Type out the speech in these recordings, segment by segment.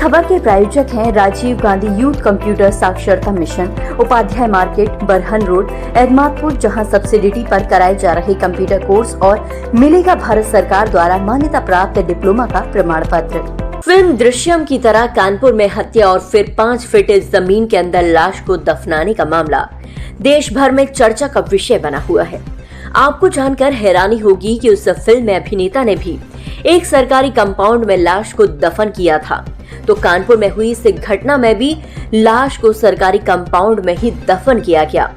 खबर के प्रायोजक हैं राजीव गांधी यूथ कंप्यूटर साक्षरता mission, Upadhyay market, Barhan road, Edmatpur, जहां सब्सिडिटी पर कराए जा रहे कंप्यूटर कोर्स और मिलेगा भारत सरकार द्वारा मान्यता प्राप्त डिप्लोमा का प्रमाण पत्र। फिल्म दृश्यम की तरह कानपुर में हत्या और फिर 5 फीट जमीन के अंदर लाश को दफनाने का मामला देश भर में चर्चा का विषय बना हुआ है। आपको जानकर हैरानी होगी कि उस फिल्म में अभिनेता ने भी एक सरकारी कंपाउंड में लाश को दफन किया था, तो कानपुर में हुई इस घटना में भी लाश को सरकारी कंपाउंड में ही दफन किया गया।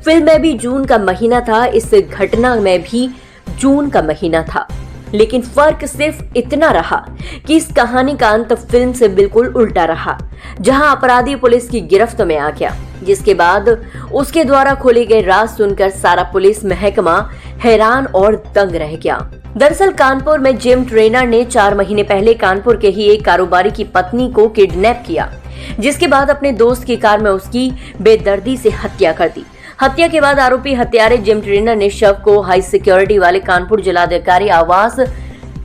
फिल्म में भी जून का महीना था, इस घटना में भी जून का महीना था, लेकिन फर्क सिर्फ इतना रहा कि इस कहानी का अंत फिल्म से बिल्कुल उल्टा रहा, जहां अपराधी पुलिस की गिरफ्त में आ गया, जिसके बाद उसके द्वारा खोले गए राज सुनकर सारा पुलिस महकमा हैरान और दंग रह गया। दरअसल कानपुर में जिम ट्रेनर ने 4 महीने पहले कानपुर के ही एक कारोबारी की पत्नी को किडनैप किया, जिसके बाद अपने दोस्त की कार में उसकी बेदर्दी से हत्या कर दी। हत्या के बाद आरोपी हत्यारे जिम ट्रेनर ने शव को हाई सिक्योरिटी वाले कानपुर जिलाधिकारी आवास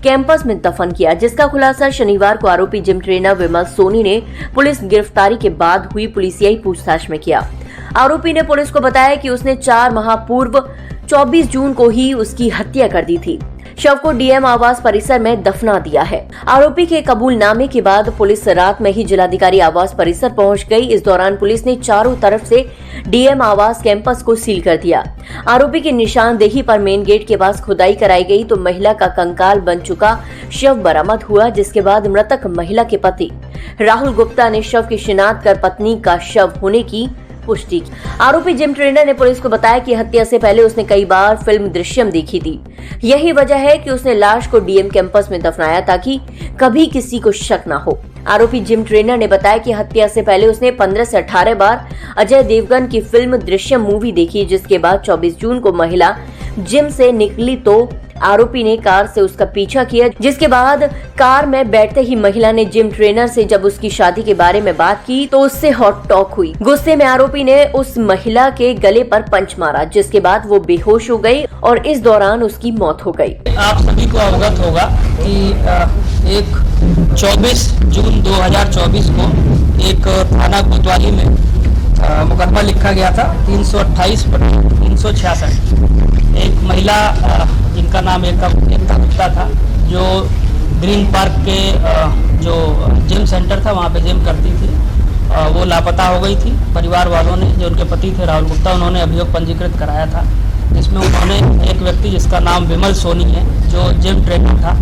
कैंपस में दफन किया, जिसका खुलासा शनिवार को आरोपी जिम ट्रेनर विमल सोनी ने पुलिस गिरफ्तारी के बाद हुई पुलिसियाई पूछताछ में किया। आरोपी ने पुलिस को बताया कि उसने 4 माह पूर्व 24 जून को ही उसकी हत्या कर दी थी। शव को डीएम आवास परिसर में दफना दिया है। आरोपी के कबूलनामे के बाद पुलिस रात में ही जिलाधिकारी आवास परिसर पहुंच गई। इस दौरान पुलिस ने चारों तरफ से डीएम आवास कैंपस को सील कर दिया। आरोपी की निशानदेही पर मेन गेट के पास खुदाई कराई गई तो महिला का कंकाल बन चुका शव बरामद हुआ, जिसके बाद मृतक महिला के पति राहुल गुप्ता ने शव की शिनाख्त कर पत्नी का शव होने की पुष्टि की। आरोपी जिम ट्रेनर ने पुलिस को बताया कि हत्या से पहले उसने कई बार फिल्म दृश्यम देखी थी। यही वजह है कि उसने लाश को डीएम कैंपस में दफनाया ताकि कभी किसी को शक न हो। आरोपी जिम ट्रेनर ने बताया कि हत्या से पहले उसने 15 से 18 बार अजय देवगन की फिल्म दृश्यम मूवी देखी, जिसके बाद 24 जून को महिला जिम से निकली तो आरोपी ने कार से उसका पीछा किया, जिसके बाद कार में बैठते ही महिला ने जिम ट्रेनर से जब उसकी शादी के बारे में बात की तो उससे हॉट टॉक हुई। गुस्से में आरोपी ने उस महिला के गले पर पंच मारा, जिसके बाद वो बेहोश हो गई और इस दौरान उसकी मौत हो गई। आप सभी को अवगत होगा कि एक 24 जून 2024 को एक थाना कोतवाली में मुकदमा लिखा गया था 328/366। एक महिला जिनका नाम एकता गुप्ता था, जो ग्रीन पार्क के जो जिम सेंटर था वहाँ पे जिम करती थी, वो लापता हो गई थी। परिवार वालों ने, जो उनके पति थे राहुल गुप्ता, उन्होंने अभियोग पंजीकृत कराया था, जिसमें उन्होंने एक व्यक्ति जिसका नाम विमल सोनी है, जो जिम ट्रेनर था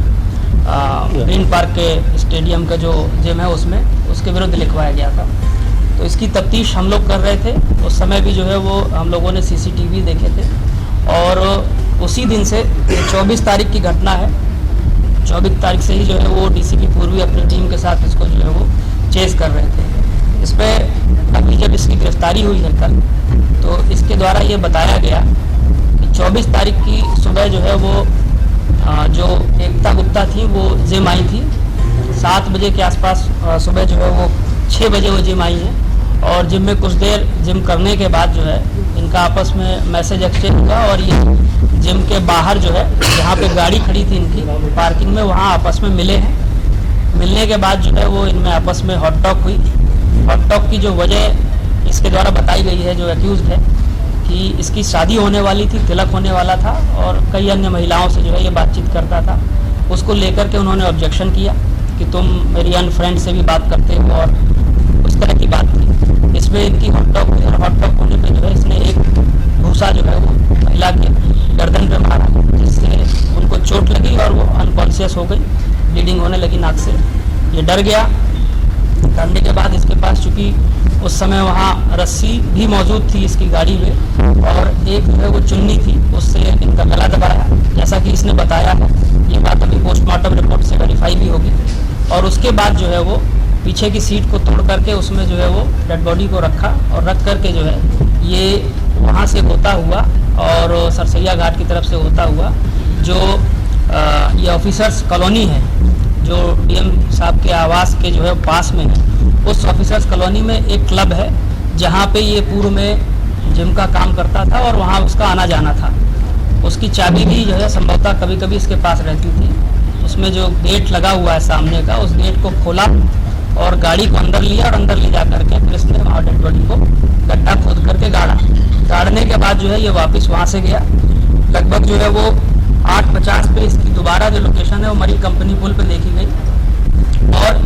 ग्रीन पार्क के स्टेडियम का जो जिम है उसमें, उसके विरुद्ध लिखवाया गया था। तो इसकी तफ्तीश हम लोग कर रहे थे। उस समय भी जो है वो हम लोगों ने सीसीटीवी देखे थे और उसी दिन से 24 तारीख की घटना है। 24 तारीख से ही जो है वो डीसीपी पूर्वी अपनी टीम के साथ इसको जो है वो चेस कर रहे थे। इस पर अभी जब इसकी गिरफ्तारी हुई है कल, तो इसके द्वारा ये बताया गया कि 24 तारीख की सुबह जो है वो जो एकता गुप्ता थी वो जिम आई थी। 7 बजे के आसपास सुबह जो है वो 6 बजे वो जिम आई है और जिम में कुछ देर जिम करने के बाद जो है इनका आपस में मैसेज एक्सचेंज हुआ और ये जिम के बाहर जो है जहाँ पे गाड़ी खड़ी थी इनकी पार्किंग में, वहाँ आपस में मिले हैं। मिलने के बाद जो है वो इनमें आपस में हॉट टॉक हुई। हॉट टॉक की जो वजह इसके द्वारा बताई गई है, जो एक्यूज है, कि इसकी शादी होने वाली थी, तिलक होने वाला था और कई अन्य महिलाओं से जो है ये बातचीत करता था। उसको लेकर के उन्होंने ऑब्जेक्शन किया कि तुम मेरी अन्य फ्रेंड से भी बात करते हो और उस तरह की बात थी। इसमें इनकी हॉट टॉक हुई और हॉट टॉक होने पे जो है इसने एक भूसा जो है वो महिला के गर्दन पे मारा, जिससे उनको चोट लगी और वो अनकॉन्शियस हो गई, ब्लीडिंग होने लगी नाक से। ये डर गया। डरने के बाद इसके पास, चूँकि उस समय वहाँ रस्सी भी मौजूद थी इसकी गाड़ी में और एक जो है वो चुन्नी थी, उससे इनका गला दबाया, जैसा कि इसने बताया है। ये बात अभी पोस्टमार्टम रिपोर्ट से वेरीफाई भी होगी। और उसके बाद जो है वो पीछे की सीट को तोड़ करके उसमें जो है वो डेड बॉडी को रखा और रख करके जो है ये वहाँ से होता हुआ और सरसैया घाट की तरफ से होता हुआ जो ये ऑफिसर्स कॉलोनी है, जो डीएम साहब के आवास के जो है पास में है, उस ऑफिसर्स कॉलोनी में एक क्लब है जहाँ पे ये पूर्व में जिम का काम करता था और वहाँ उसका आना जाना था। उसकी चाबी भी जो है संभवतः कभी कभी इसके पास रहती थी। उसमें जो गेट लगा हुआ है सामने का, उस गेट को खोला और गाड़ी को अंदर लिया और अंदर ले जा करके फिर इसने वहाँ डेड बॉडी को गड्ढा खोद करके गाड़ने के बाद जो है ये वापस वहाँ से गया। लगभग जो है वो 8:50 पे इसकी दोबारा जो लोकेशन है वो मरी कंपनी पुल पे देखी गई और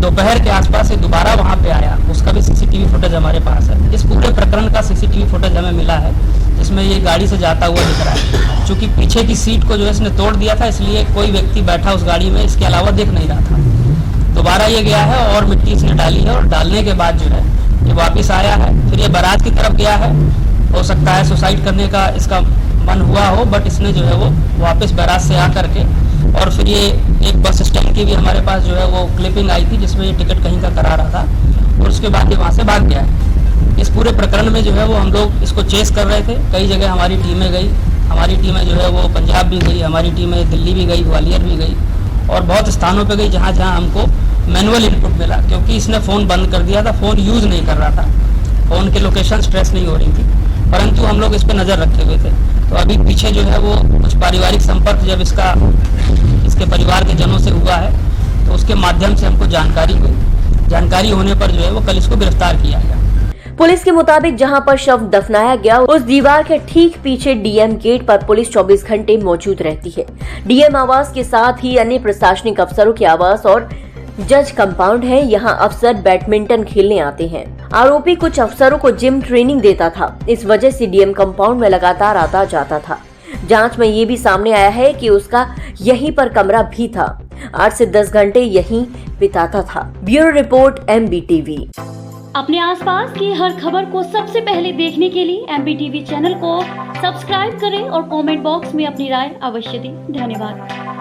दोपहर के आसपास से दोबारा वहाँ पे आया। उसका भी सीसीटीवी फुटेज हमारे पास है। इस पूरे प्रकरण का सीसीटीवी फुटेज हमें मिला है जिसमें ये गाड़ी से जाता हुआ दिख रहा है। चूँकि पीछे की सीट को जो है इसने तोड़ दिया था, इसलिए कोई व्यक्ति बैठा उस गाड़ी में इसके अलावा दिख नहीं रहा था। दोबारा ये गया है और मिट्टी इसने डाली है और डालने के बाद जो है ये वापस आया है। फिर ये बारात की तरफ गया है। हो सकता है सुसाइड करने का इसका मन हुआ हो, बट इसने जो है वो वापस बारात से आ करके और फिर ये एक बस स्टैंड की भी हमारे पास जो है वो क्लिपिंग आई थी जिसमें ये टिकट कहीं का करा रहा था और उसके बाद ये वहाँ से भाग गया है। इस पूरे प्रकरण में जो है वो हम लोग इसको चेस कर रहे थे। कई जगह हमारी टीमें गई, हमारी टीमें जो है वो पंजाब भी गई, हमारी टीमें दिल्ली भी गई, ग्वालियर भी गई और बहुत स्थानों पे गई जहाँ जहाँ हमको मैनुअल इनपुट मिला। क्योंकि इसने फ़ोन बंद कर दिया था, फ़ोन यूज़ नहीं कर रहा था, फ़ोन की लोकेशन ट्रेस नहीं हो रही थी, परंतु हम लोग इस पर नज़र रखे हुए थे। तो अभी पीछे जो है वो कुछ पारिवारिक संपर्क जब इसके परिवार के जनों से हुआ है तो उसके माध्यम से हमको जानकारी हुई। जानकारी होने पर जो है वो कल इसको गिरफ्तार किया गया। पुलिस के मुताबिक जहां पर शव दफनाया गया उस दीवार के ठीक पीछे डीएम गेट पर पुलिस 24 घंटे मौजूद रहती है। डीएम आवास के साथ ही अन्य प्रशासनिक अफसरों के आवास और जज कंपाउंड है। यहाँ अफसर बैडमिंटन खेलने आते हैं। आरोपी कुछ अफसरों को जिम ट्रेनिंग देता था, इस वजह से डीएम कंपाउंड में लगातार आता जाता था। जांच में ये भी सामने आया है कि उसका यहीं पर कमरा भी था। 8 से 10 घंटे यहीं बिताता था। Bureau report MBTV। अपने आसपास की हर खबर को सबसे पहले देखने के लिए MBTV चैनल को सब्सक्राइब करें और कमेंट बॉक्स में अपनी राय अवश्य दें। धन्यवाद।